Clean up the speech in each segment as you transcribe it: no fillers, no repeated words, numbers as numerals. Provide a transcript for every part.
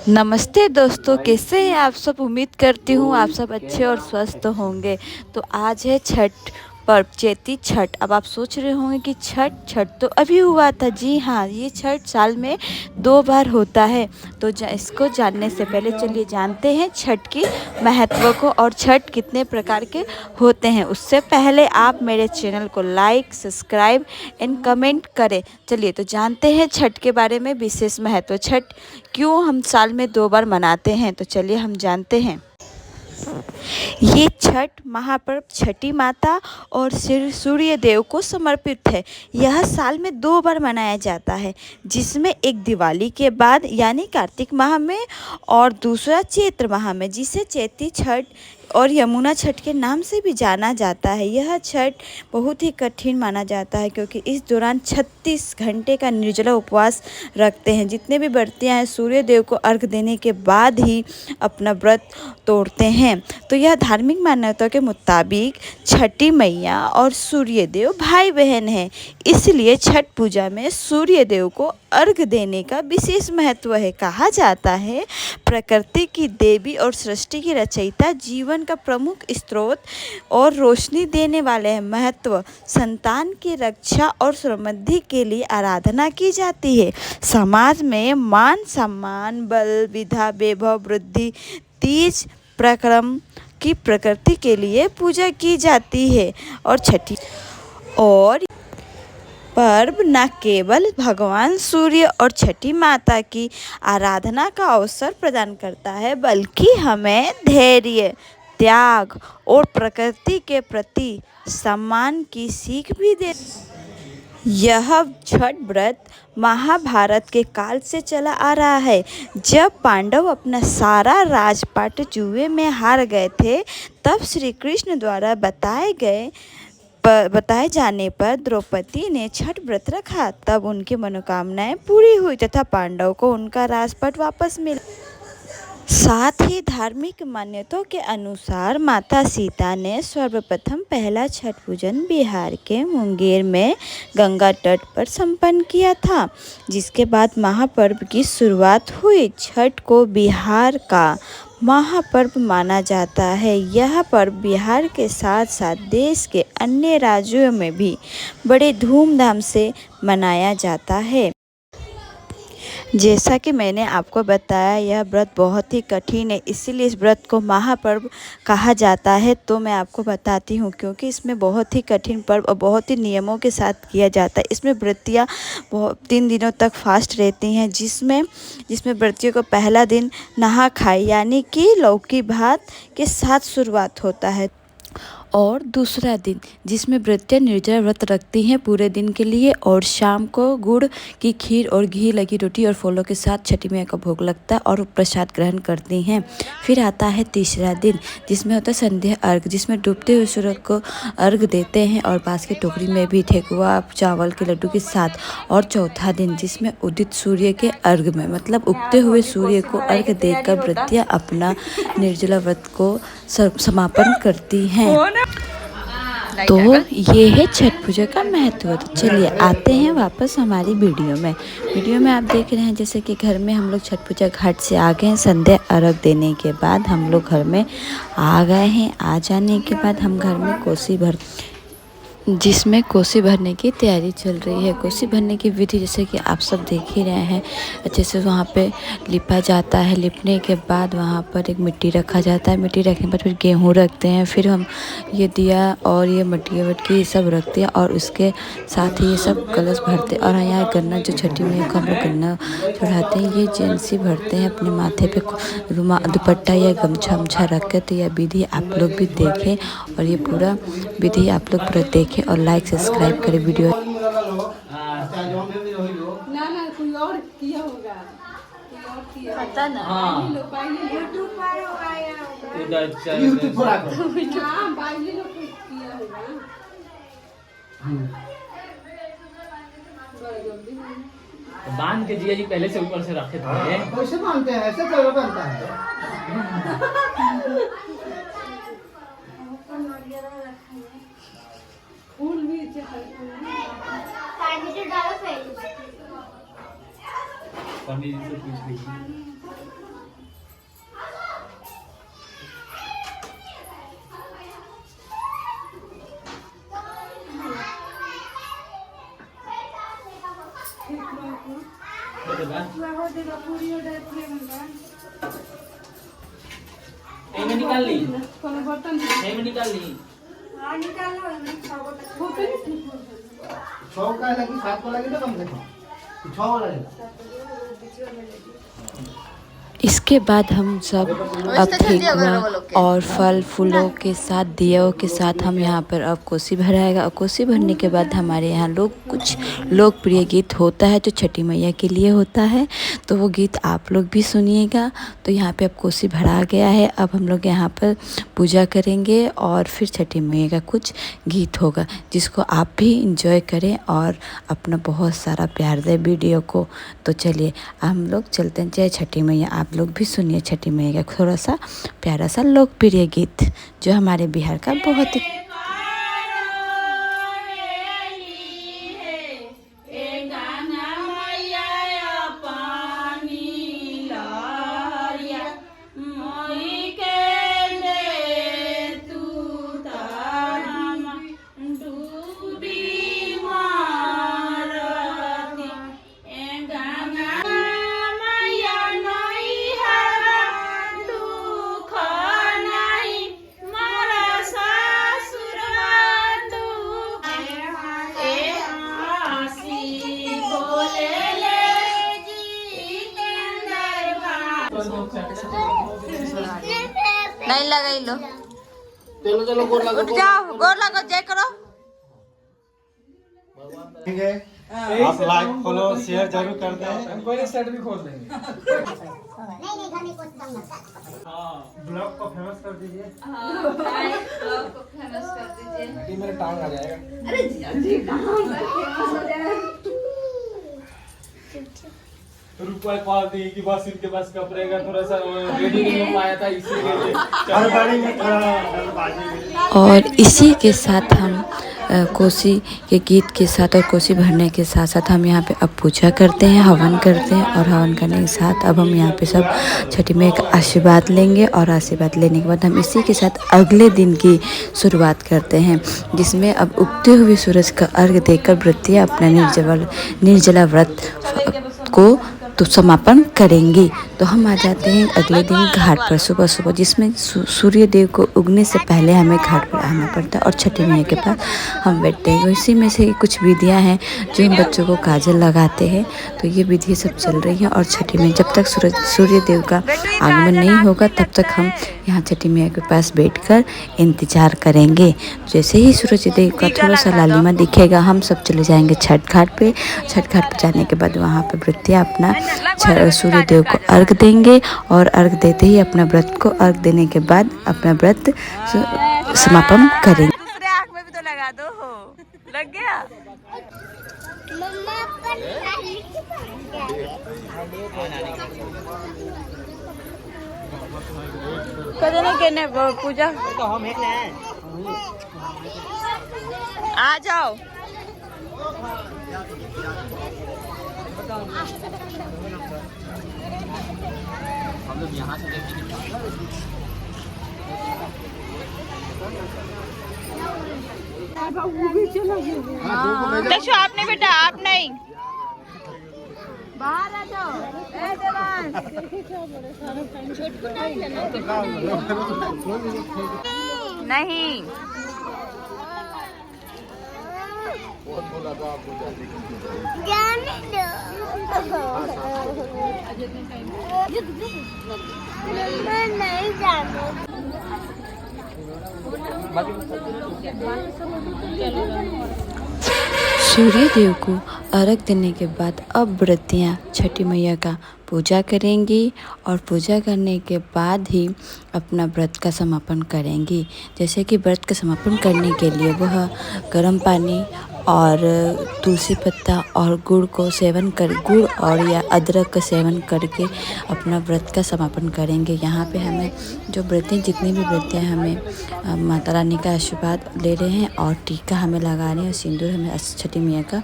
नमस्ते दोस्तों, कैसे हैं आप सब। उम्मीद करती हूँ आप सब अच्छे और स्वस्थ होंगे। तो आज है छठ पर्व, चैती छठ। अब आप सोच रहे होंगे कि छठ छठ तो अभी हुआ था। जी हाँ, ये छठ साल में 2 बार होता है। तो इसको जानने से पहले चलिए जानते हैं छठ की महत्व को और छठ कितने प्रकार के होते हैं। उससे पहले आप मेरे चैनल को लाइक, सब्सक्राइब एंड कमेंट करें। चलिए तो जानते हैं छठ के बारे में विशेष महत्व। छठ क्यों हम साल में 2 बार मनाते हैं, तो चलिए हम जानते हैं। ये छठ महापर्व छठी माता और सूर्य देव को समर्पित है। यह साल में 2 बार मनाया जाता है, जिसमें एक दिवाली के बाद यानी कार्तिक माह में और दूसरा चैत्र माह में, जिसे चैती छठ और यमुना छठ के नाम से भी जाना जाता है। यह छठ बहुत ही कठिन माना जाता है, क्योंकि इस दौरान 36 घंटे का निर्जला उपवास रखते हैं। जितने भी व्रतियाँ हैं सूर्य देव को अर्घ देने के बाद ही अपना व्रत तोड़ते हैं। तो यह धार्मिक मान्यता के मुताबिक छठी मैया और सूर्य देव भाई बहन हैं। इसलिए छठ पूजा में सूर्य देव को अर्घ देने का विशेष महत्व है। कहा जाता है प्रकृति की देवी और सृष्टि की रचयिता, जीवन का प्रमुख स्रोत और रोशनी देने वाले हैं। महत्व, संतान की रक्षा और समृद्धि के लिए आराधना की जाती है। समाज में मान सम्मान, बल, विद्या, वैभव, वृद्धि, तीज प्रक्रम की प्रकृति के लिए पूजा की जाती है। और छठी और पर्व न केवल भगवान सूर्य और छठी माता की आराधना का अवसर प्रदान करता है, बल्कि हमें धैर्य, त्याग और प्रकृति के प्रति सम्मान की सीख भी दे। यह छठ व्रत महाभारत के काल से चला आ रहा है। जब पांडव अपना सारा राजपाट जुए में हार गए थे, तब श्री कृष्ण द्वारा बताए जाने पर द्रौपदी ने छठ व्रत रखा। तब उनकी मनोकामनाएं पूरी हुई तथा पांडव को उनका राजपाट वापस मिला। साथ ही धार्मिक मान्यताओं के अनुसार माता सीता ने सर्वप्रथम पहला छठ पूजन बिहार के मुंगेर में गंगा तट पर संपन्न किया था, जिसके बाद महापर्व की शुरुआत हुई। छठ को बिहार का महापर्व माना जाता है। यह पर्व बिहार के साथ साथ देश के अन्य राज्यों में भी बड़े धूमधाम से मनाया जाता है। जैसा कि मैंने आपको बताया, यह व्रत बहुत ही कठिन है, इसीलिए इस व्रत को महापर्व कहा जाता है। तो मैं आपको बताती हूँ, क्योंकि इसमें बहुत ही कठिन पर्व और बहुत ही नियमों के साथ किया जाता है। इसमें व्रतियाँ 3 दिनों तक फास्ट रहती हैं, जिसमें व्रतियों को पहला दिन नहा खाए यानी कि लौकी भात के साथ शुरुआत होता है, और दूसरा दिन जिसमें व्रतियाँ निर्जला व्रत रखती हैं पूरे दिन के लिए, और शाम को गुड़ की खीर और घी लगी रोटी और फलों के साथ छठी मैया का भोग लगता है और प्रसाद ग्रहण करती हैं। फिर आता है तीसरा दिन, जिसमें होता है संध्या अर्घ, जिसमें डूबते हुए सूरज को अर्घ देते हैं और पास की टोकरी में भी ठेकुआ चावल के लड्डू के साथ। और चौथा दिन जिसमें उदित सूर्य के अर्घ में, मतलब उगते हुए सूर्य को अर्घ देकर व्रतियाँ अपना निर्जला व्रत को समापन करती हैं। तो ये है छठ पूजा का महत्व। तो चलिए आते हैं वापस हमारी वीडियो में आप देख रहे हैं जैसे कि घर में हम लोग छठ पूजा घाट से आ गए हैं। संध्या अर्घ देने के बाद हम लोग घर में आ गए हैं। आ जाने के बाद हम घर में कोसी भरने की तैयारी चल रही है। कोसी भरने की विधि जैसे कि आप सब देख ही रहे हैं। अच्छे से वहाँ पे लिपा जाता है। लिपने के बाद वहाँ पर एक मिट्टी रखा जाता है। मिट्टी रखने के बाद फिर गेहूँ रखते हैं। फिर हम ये दिया और ये मटकी वटकी ये सब रखते हैं, और उसके साथ ही ये सब कलश भरते हैं। और यहाँ गन्ना जो छठी मैया को हम लोग गन्ना चढ़ाते हैं, ये जेंट्स ही भरते हैं अपने माथे पे दुपट्टा या गमछा उमछा रख कर। तो यह विधि आप लोग भी देखें, और ये पूरा विधि आप लोग पूरा देखें और लाइक सब्सक्राइब करें वीडियो। ना कोई और किया होगा, पता ना। यूट्यूब पर होगा या यूट्यूब पर हाँ बाइबली लोग किया होगा। बांध के जिया जी पहले से ऊपर से रखे थे। कैसे बांधते हैं? ऐसे कैसे बनता है? फूल भी पानी तो डालो पहले। पंडित जी से पूछ लीजिए। में निकाल ली, कोनो बर्तन में निकाल ली। होते नहीं ठीक होते। 6 का लगी 7 को लगी तो कम से कम 6 लगेगा। इसके बाद हम सब अब ठेकुआ और फल फूलों के साथ दियों के साथ हम यहाँ पर अब कोसी भराएगा। और कोसी भरने के बाद हमारे यहाँ कुछ लोकप्रिय गीत होता है जो छठी मैया के लिए होता है, तो वो गीत आप लोग भी सुनिएगा। तो यहाँ पे अब कोसी भरा गया है, अब हम लोग यहाँ पर पूजा करेंगे और फिर छठी मैया का कुछ गीत होगा जिसको आप भी इंजॉय करें और अपना बहुत सारा प्यार दें वीडियो को। तो चलिए हम लोग चलते हैं। जय छठी मैया। आप लोग भी सुनिए छठी मैया का थोड़ा सा प्यारा सा लोकप्रिय गीत जो हमारे बिहार का बहुत ही नहीं लगाई लो। चलो चलो गोर लगो। उठ जाओ, गोर लगो, जय करो। ठीक है, आप लाइक फॉलो शेयर जरूर कर दें। हम कोई सेट भी खोल देंगे। ब्लॉग को फेमस कर दीजिए। ये मेरा टांग आ जाएगा। रुपए कॉल दी कि बस इनके पास कब रहेगा, थोड़ा सा रेडी नहीं हो पाया था इसीलिए। और इसी के साथ हम कोसी के गीत के साथ और कोसी भरने के साथ साथ हम यहाँ पे अब पूजा करते हैं, हवन करते हैं। और हवन करने के साथ अब हम यहाँ पे सब छठी मैया का आशीर्वाद लेंगे। और आशीर्वाद लेने के बाद हम इसी के साथ अगले दिन की शुरुआत करते हैं, जिसमें अब उगते हुए सूरज का अर्घ देकर व्रतियाँ अपना निर्जला व्रत को तो समापन करेंगी। तो हम आ जाते हैं अगले दिन घाट पर सुबह सुबह, जिसमें सूर्य देव को उगने से पहले हमें घाट पर आना पड़ता है और छठी मैया के पास हम बैठते हैं। इसी में से कुछ विधियां हैं जो हम बच्चों को काजल लगाते हैं, तो ये विधि सब चल रही है। और छठी मैया जब तक सूर्य देव का आगमन नहीं होगा तब तक हम यहाँ छठी मैया के पास बैठकर इंतजार करेंगे। जैसे ही सूरज देव का थोड़ा सा लालिमा दिखेगा हम सब चले जाएंगे छठ घाट पे। छठ घाट पे जाने के बाद वहाँ पर व्रतियाँ अपना सूर्य देव को अर्घ देंगे और अर्घ देते ही अपना व्रत को अर्घ देने के बाद अपना व्रत समापन करेंगे। दूसरे आँख में भी तो लगा दो। हो लग गया। कदे नहीं कहने पूजा तो हम आ जाओ। हम लोग यहाँ से देखो आपने बेटा, आप नहीं बाहर आ जाओ। नहीं जाने दो। नहीं जाने। सूर्य देव को अर्घ देने के बाद अब व्रतियाँ छठी मैया का पूजा करेंगी और पूजा करने के बाद ही अपना व्रत का समापन करेंगी। जैसे कि व्रत का समापन करने के लिए वह गर्म पानी और तुलसी पत्ता और गुड़ को सेवन कर गुड़ और या अदरक का सेवन करके अपना व्रत का समापन करेंगे। यहाँ पे हमें जो व्रती जितनी भी व्रतियाँ हमें माता रानी का आशीर्वाद ले रहे हैं और टीका हमें लगा रहे हैं, सिंदूर हमें छठी मैया का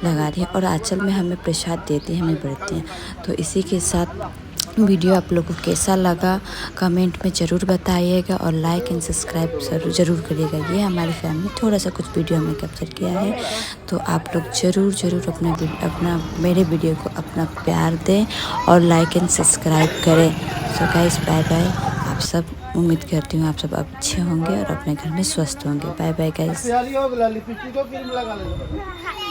लगा रही है और आंचल में हमें प्रसाद देती है हमें व्रतियाँ। तो इसी के साथ वीडियो आप लोगों को कैसा लगा कमेंट में ज़रूर बताइएगा और लाइक एंड सब्सक्राइब ज़रूर करिएगा। ये हमारी फैमिली थोड़ा सा कुछ वीडियो में कैप्चर किया है, तो आप लोग ज़रूर अपना मेरे वीडियो को अपना प्यार दें और लाइक एंड सब्सक्राइब करें। So guys bye bye. आप सब उम्मीद करती हूँ आप सब अच्छे होंगे और अपने घर में स्वस्थ होंगे। Bye bye guys. तैयारी हो गया लिपस्टिक को क्रीम लगा ले।